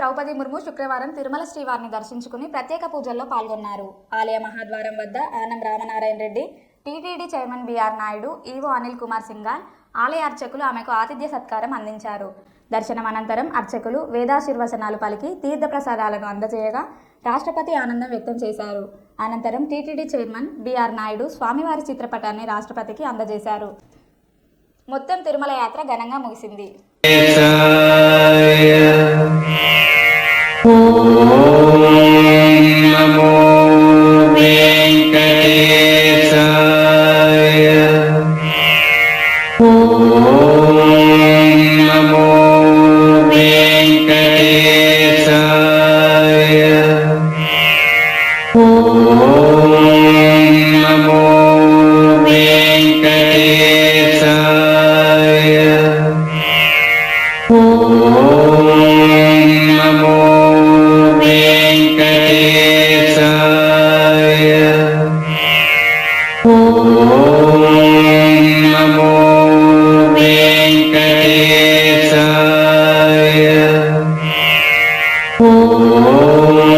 ద్రౌపది ముర్ము శుక్రవారం తిరుమల శ్రీవారిని దర్శించుకుని ప్రత్యేక పూజల్లో పాల్గొన్నారు. ఆలయ మహాద్వారం వద్ద Anam Ramanarayana Reddy, TTD chairman BR Naidu, EO Anil Kumar Singhal, ఆలయ అర్చకులు ఆమెకు ఆతిథ్య సత్కారం అందించారు. దర్శనం అనంతరం అర్చకులు వేదాశీర్వచనాలు పలికి తీర్థప్రసాదాలను అందజేయగా రాష్ట్రపతి ఆనందం వ్యక్తం చేశారు. అనంతరం టీటీడీ చైర్మన్ బిఆర్ నాయుడు స్వామివారి చిత్రపటాన్ని రాష్ట్రపతికి అందజేశారు. మొత్తం తిరుమల యాత్ర ఘనంగా ముగిసింది. ఓం